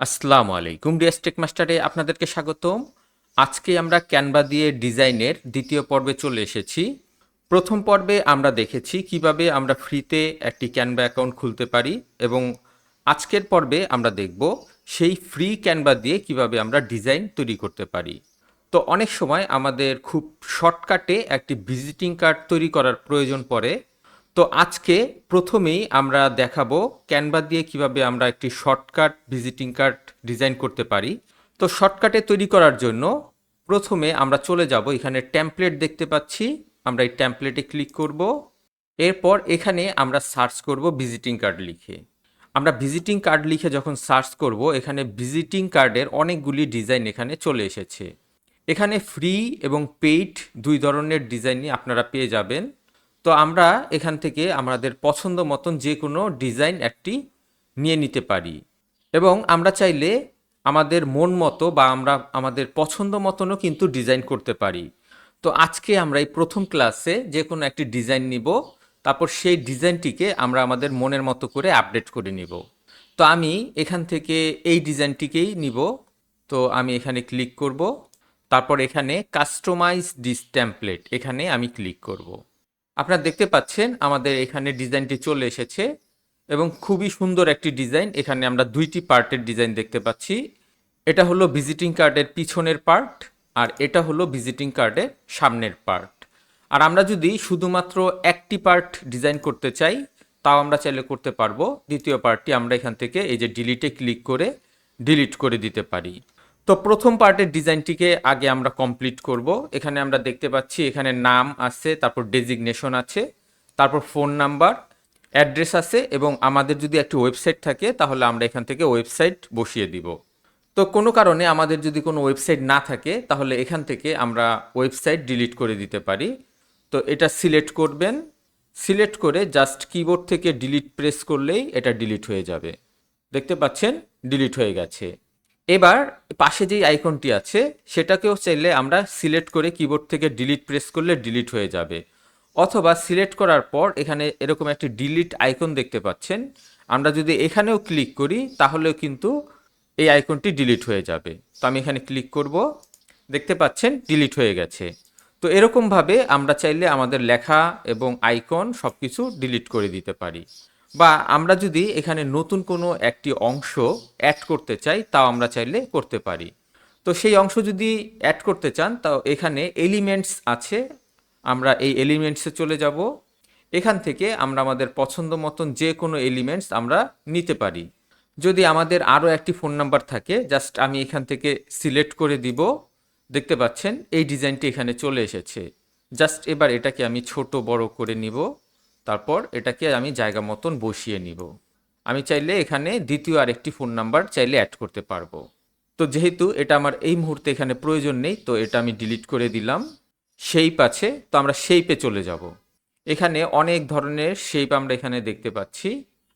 আসসালামু আলাইকুম DS take মাস্টারে আপনাদেরকে স্বাগতম। আজকে আমরা ক্যানভা দিয়ে ডিজাইনের দ্বিতীয় পর্বে চলে এসেছি। প্রথম পর্বে আমরা দেখেছি কিভাবে আমরা ফ্রিতে একটি ক্যানভা অ্যাকাউন্ট খুলতে পারি এবং আজকের পর্বে আমরা দেখব সেই ফ্রি ক্যানভা দিয়ে কিভাবে আমরা ডিজাইন তৈরি করতে পারি। তো অনেক সময় আমাদের খুব শর্টকাটে একটি ভিজিটিং কার্ড তৈরি করার প্রয়োজন পড়ে। তো আজকে প্রথমেই আমরা দেখাবো ক্যানভা দিয়ে কিভাবে আমরা একটি শর্টকাট ভিজিটিং কার্ড ডিজাইন করতে পারি। তো শর্টকাটে তৈরি করার জন্য প্রথমে আমরা চলে যাব, এখানে টেমপ্লেট দেখতে পাচ্ছি, আমরা এই টেমপ্লেটে ক্লিক করব। এরপর এখানে আমরা সার্চ করব ভিজিটিং কার্ড লিখে। আমরা ভিজিটিং কার্ড লিখে যখন সার্চ করব, এখানে ভিজিটিং কার্ডের অনেকগুলি ডিজাইন এখানে চলে এসেছে। এখানে ফ্রি এবং পেইড দুই ধরনের ডিজাইনই আপনারা পেয়ে যাবেন। তো আমরা এখান থেকে আমাদের পছন্দ মতন যে কোনো ডিজাইন একটি নিয়ে নিতে পারি এবং আমরা চাইলে আমাদের মন মতো বা আমরা আমাদের পছন্দ মতনও কিন্তু ডিজাইন করতে পারি। তো আজকে আমরা এই প্রথম ক্লাসে যে কোনো একটি ডিজাইন নিব, তারপর সেই ডিজাইনটিকে আমরা আমাদের মনের মতো করে আপডেট করে নিব। তো আমি এখান থেকে এই ডিজাইনটিকেই নিব। তো আমি এখানে ক্লিক করব, তারপর এখানে কাস্টমাইজ দিস টেমপ্লেট এখানে আমি ক্লিক করব। আপনারা দেখতে পাচ্ছেন আমাদের এখানে ডিজাইনটি চলে এসেছে এবং খুবই সুন্দর একটি ডিজাইন। এখানে আমরা দুইটি পার্টের ডিজাইন দেখতে পাচ্ছি। এটা হলো ভিজিটিং কার্ডের পিছনের পার্ট আর এটা হলো ভিজিটিং কার্ডের সামনের পার্ট। আর আমরা যদি শুধুমাত্র একটি পার্ট ডিজাইন করতে চাই তাও আমরা চাইলে করতে পারবো। দ্বিতীয় পার্টটি আমরা এখান থেকে এই যে ডিলিটে ক্লিক করে ডিলিট করে দিতে পারি। তো প্রথম পার্টের ডিজাইনটিকে আগে আমরা কমপ্লিট করব। এখানে আমরা দেখতে পাচ্ছি এখানে নাম আছে, তারপর ডেজিগনেশন আছে, তারপর ফোন নাম্বার, অ্যাড্রেস আছে এবং আমাদের যদি একটি ওয়েবসাইট থাকে তাহলে আমরা এখান থেকে ওয়েবসাইট বসিয়ে দিব। তো কোনো কারণে আমাদের যদি কোনো ওয়েবসাইট না থাকে তাহলে এখান থেকে আমরা ওয়েবসাইট ডিলিট করে দিতে পারি। তো এটা সিলেক্ট করবেন, সিলেক্ট করে জাস্ট কিবোর্ড থেকে ডিলিট প্রেস করলেই এটা ডিলিট হয়ে যাবে। দেখতে পাচ্ছেন ডিলিট হয়ে গেছে। এবার পাশে যেই আইকনটি আছে সেটাকেও চাইলে আমরা সিলেক্ট করে কিবোর্ড থেকে ডিলিট প্রেস করলে ডিলিট হয়ে যাবে, অথবা সিলেক্ট করার পর এখানে এরকম একটি ডিলিট আইকন দেখতে পাচ্ছেন, আমরা যদি এখানেও ক্লিক করি তাহলেও কিন্তু এই আইকনটি ডিলিট হয়ে যাবে। তো আমি এখানে ক্লিক করব, দেখতে পাচ্ছেন ডিলিট হয়ে গেছে। তো এরকমভাবে আমরা চাইলে আমাদের লেখা এবং আইকন সব কিছু ডিলিট করে দিতে পারি। বা আমরা যদি এখানে নতুন কোনো একটি অংশ অ্যাড করতে চাই তাও আমরা চাইলে করতে পারি। তো সেই অংশ যদি অ্যাড করতে চান তাও এখানে এলিমেন্টস আছে, আমরা এই এলিমেন্টসে চলে যাব। এখান থেকে আমরা আমাদের পছন্দ মতন যে কোনো এলিমেন্টস আমরা নিতে পারি। যদি আমাদের আরও একটি ফোন নাম্বার থাকে জাস্ট আমি এখান থেকে সিলেক্ট করে দিব। দেখতে পাচ্ছেন এই ডিজাইনটি এখানে চলে এসেছে। জাস্ট এবার এটাকে আমি ছোট বড় করে নিব, তারপর এটাকে আমি জায়গা মতন বসিয়ে নিব। আমি চাইলে এখানে দ্বিতীয় আরেকটি ফোন নাম্বার চাইলে অ্যাড করতে পারবো। তো যেহেতু এটা আমার এই মুহূর্তে এখানে প্রয়োজন নেই তো এটা আমি ডিলিট করে দিলাম। শেপ আছে, তো আমরা শেপে চলে যাব। এখানে অনেক ধরনের শেপ আমরা এখানে দেখতে পাচ্ছি।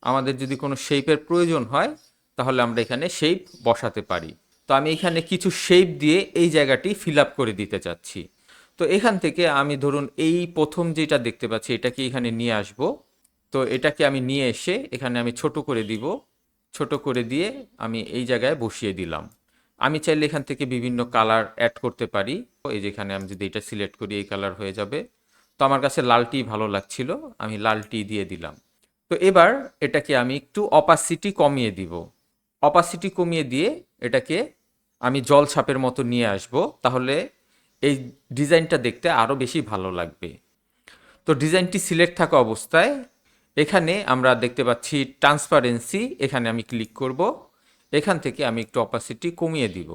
আমাদের যদি কোনো শেপের প্রয়োজন হয় তাহলে আমরা এখানে শেপ বসাতে পারি। তো আমি এখানে কিছু শেপ দিয়ে এই জায়গাটি ফিল আপ করে দিতে চাচ্ছি। তো এখান থেকে আমি ধরুন এই প্রথম যেটা দেখতে পাচ্ছি এটাকে এখানে নিয়ে আসব। তো এটাকে আমি নিয়ে এসে এখানে আমি ছোট করে দিব, ছোট করে দিয়ে আমি এই জায়গায় বসিয়ে দিলাম। আমি চাইলে এখান থেকে বিভিন্ন কালার অ্যাড করতে পারি। এই যেখানে আমি যদি এটা সিলেক্ট করি এই কালার হয়ে যাবে। তো আমার কাছে লালটি ভালো লাগছিল, আমি লালটি দিয়ে দিলাম। তো এবার এটাকে আমি একটু অপাসিটি কমিয়ে দিব। অপাসিটি কমিয়ে দিয়ে এটাকে আমি জল ছাপের মতো নিয়ে আসব, তাহলে এই ডিজাইনটা দেখতে আরও বেশি ভালো লাগবে। তো ডিজাইনটি সিলেক্ট থাকা অবস্থায় এখানে আমরা দেখতে পাচ্ছি ট্রান্সপারেন্সি, এখানে আমি ক্লিক করব। এখান থেকে আমি একটু অপাসিটি কমিয়ে দিব।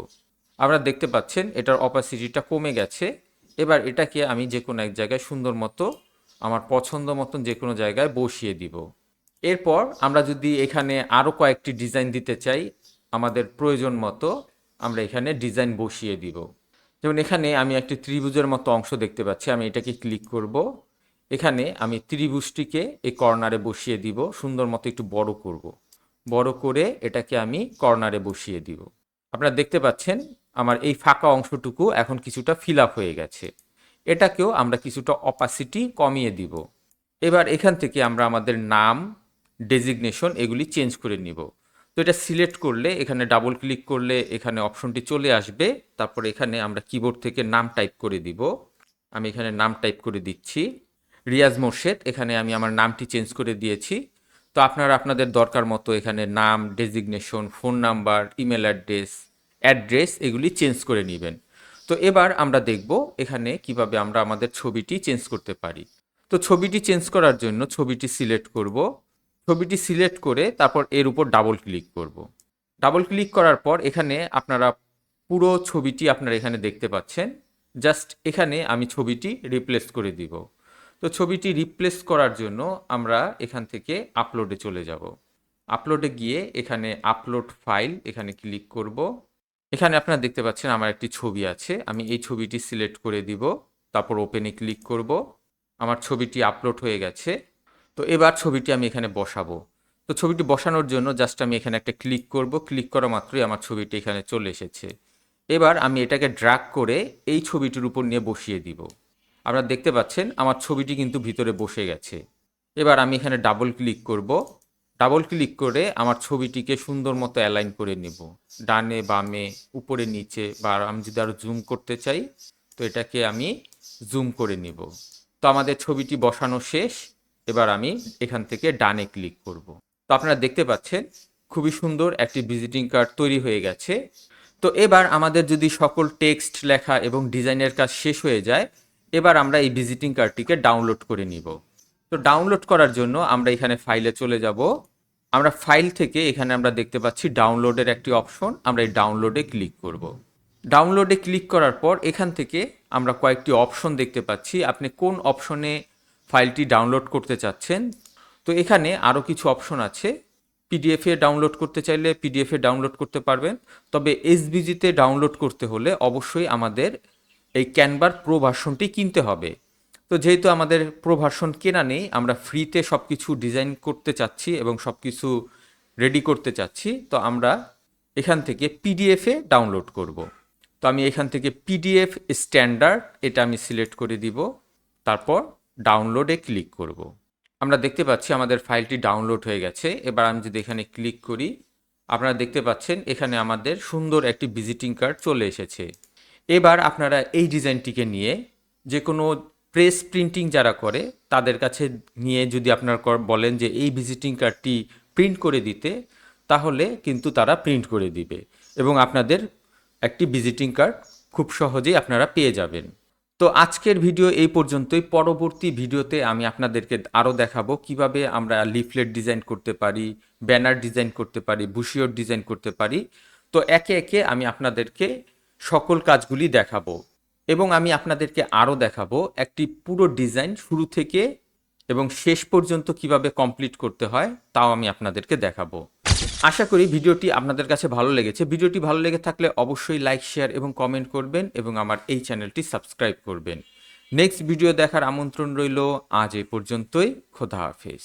আপনারা দেখতে পাচ্ছেন এটার অপাসিটিটা কমে গেছে। এবার এটাকে আমি যে কোনো এক জায়গায় সুন্দর মতো আমার পছন্দ মতন যে কোনো জায়গায় বসিয়ে দিব। এরপর আমরা যদি এখানে আরও কয়েকটি ডিজাইন দিতে চাই আমাদের প্রয়োজন মতো আমরা এখানে ডিজাইন বসিয়ে দিব। যেমন এখানে আমি একটি ত্রিভুজের মতো অংশ দেখতে পাচ্ছি, আমি এটাকে ক্লিক করব। এখানে আমি ত্রিভুজটিকে এই কর্নারে বসিয়ে দিব, সুন্দর মতো একটু বড় করব। বড় করে এটাকে আমি কর্নারে বসিয়ে দিব। আপনারা দেখতে পাচ্ছেন আমার এই ফাঁকা অংশটুকু এখন কিছুটা ফিল আপ হয়ে গেছে। এটাকেও আমরা কিছুটা অপাসিটি কমিয়ে দিব। এবার এখান থেকে আমরা আমাদের নাম, ডেজিগনেশন এগুলি চেঞ্জ করে নিব। তো এটা সিলেক্ট করলে এখানে ডাবল ক্লিক করলে এখানে অপশনটি চলে আসবে। তারপর এখানে আমরা কিবোর্ড থেকে নাম টাইপ করে দিব। আমি এখানে নাম টাইপ করে দিচ্ছি রিয়াজ মোর্শেদ। এখানে আমি আমার নামটি চেঞ্জ করে দিয়েছি। তো আপনারা আপনাদের দরকার মতো এখানে নাম, designation, phone number, email address এগুলি চেঞ্জ করে নেবেন। তো এবার আমরা দেখব এখানে কিভাবে আমরা আমাদের ছবিটি চেঞ্জ করতে পারি। তো ছবিটি চেঞ্জ করার জন্য ছবিটি সিলেক্ট করব। ছবিটি সিলেক্ট করে তারপর এর উপর ডাবল ক্লিক করব। ডাবল ক্লিক করার পর এখানে আপনারা পুরো ছবিটি আপনারা এখানে দেখতে পাচ্ছেন। জাস্ট এখানে আমি ছবিটি রিপ্লেস করে দিব। তো ছবিটি রিপ্লেস করার জন্য আমরা এখান থেকে আপলোডে চলে যাব। আপলোডে গিয়ে এখানে আপলোড ফাইল এখানে ক্লিক করব। এখানে আপনারা দেখতে পাচ্ছেন আমার একটি ছবি আছে। আমি এই ছবিটি সিলেক্ট করে দিব, তারপর ওপেনে ক্লিক করব। আমার ছবিটি আপলোড হয়ে গেছে। তো এবার ছবিটি আমি এখানে বসাবো। তো ছবিটি বসানোর জন্য জাস্ট আমি এখানে একটা ক্লিক করব। ক্লিক করা মাত্রই আমার ছবিটি এখানে চলে এসেছে। এবার আমি এটাকে ড্র্যাগ করে এই ছবিটির উপর নিয়ে বসিয়ে দিব। আপনারা দেখতে পাচ্ছেন আমার ছবিটি কিন্তু ভিতরে বসে গেছে। এবার আমি এখানে ডাবল ক্লিক করব। ডাবল ক্লিক করে আমার ছবিটিকে সুন্দর মতো অ্যালাইন করে নেব, ডানে বামে উপরে নিচে, বা আমি যদি আরও জুম করতে চাই তো এটাকে আমি জুম করে নিব। তো আমাদের ছবিটি বসানো শেষ। এবার আমি এখান থেকে ডানে ক্লিক করব। তো আপনারা দেখতে পাচ্ছেন খুবই সুন্দর একটি ভিজিটিং কার্ড তৈরি হয়ে গেছে। তো এবার আমাদের যদি সকল টেক্সট লেখা এবং ডিজাইনের কাজ শেষ হয়ে যায়, এবার আমরা এই ভিজিটিং কার্ডটিকে ডাউনলোড করে নিব। তো ডাউনলোড করার জন্য আমরা এখানে ফাইলে চলে যাব। আমরা ফাইল থেকে এখানে আমরা দেখতে পাচ্ছি ডাউনলোডের একটি অপশন। আমরা এই ডাউনলোডে ক্লিক করব। ডাউনলোডে ক্লিক করার পর এখান থেকে আমরা কয়েকটি অপশন দেখতে পাচ্ছি। আপনি কোন অপশনে ফাইলটি ডাউনলোড করতে চাচ্ছেন। তো এখানে আরও কিছু অপশন আছে। পিডিএফে ডাউনলোড করতে চাইলে পিডিএফে ডাউনলোড করতে পারবেন। তবে এসভিজিতে ডাউনলোড করতে হলে অবশ্যই আমাদের এই ক্যানভার প্রো ভার্সনটি কিনতে হবে। তো যেহেতু আমাদের প্রো ভার্সন কেনা নেই, আমরা ফ্রিতে সব কিছু ডিজাইন করতে চাচ্ছি এবং সব কিছু রেডি করতে চাচ্ছি, তো আমরা এখান থেকে পিডিএফে ডাউনলোড করব। তো আমি এখান থেকে পিডিএফ স্ট্যান্ডার্ড এটা আমি সিলেক্ট করে দিব, তারপর ডাউনলোডে ক্লিক করব। আমরা দেখতে পাচ্ছি আমাদের ফাইলটি ডাউনলোড হয়ে গেছে। এবার আমি যদি এখানে ক্লিক করি, আপনারা দেখতে পাচ্ছেন এখানে আমাদের সুন্দর একটি ভিজিটিং কার্ড চলে এসেছে। এবার আপনারা এই ডিজাইনটিকে নিয়ে যে কোনো প্রেস প্রিন্টিং যারা করে তাদের কাছে নিয়ে যদি আপনারা বলেন যে এই ভিজিটিং কার্ডটি প্রিন্ট করে দিতে, তাহলে কিন্তু তারা প্রিন্ট করে দিবে এবং আপনাদের একটি ভিজিটিং কার্ড খুব সহজেই আপনারা পেয়ে যাবেন। তো আজকের ভিডিও এই পর্যন্তই। পরবর্তী ভিডিওতে আমি আপনাদেরকে আরও দেখাবো কিভাবে আমরা লিফলেট ডিজাইন করতে পারি, ব্যানার ডিজাইন করতে পারি, বুশিওর ডিজাইন করতে পারি। তো একে একে আমি আপনাদেরকে সকল কাজগুলি দেখাবো এবং আমি আপনাদেরকে আরও দেখাবো একটি পুরো ডিজাইন শুরু থেকে এবং শেষ পর্যন্ত কিভাবে কমপ্লিট করতে হয়, তাও আমি আপনাদেরকে দেখাবো। আশা করি ভিডিওটি আপনাদের কাছে ভালো লেগেছে। ভিডিওটি ভালো লেগে থাকলে অবশ্যই লাইক, শেয়ার এবং কমেন্ট করবেন এবং আমার এই চ্যানেলটি সাবস্ক্রাইব করবেন। নেক্সট ভিডিও দেখার আমন্ত্রণ রইল। আজ এই পর্যন্তই। খোদা হাফেজ।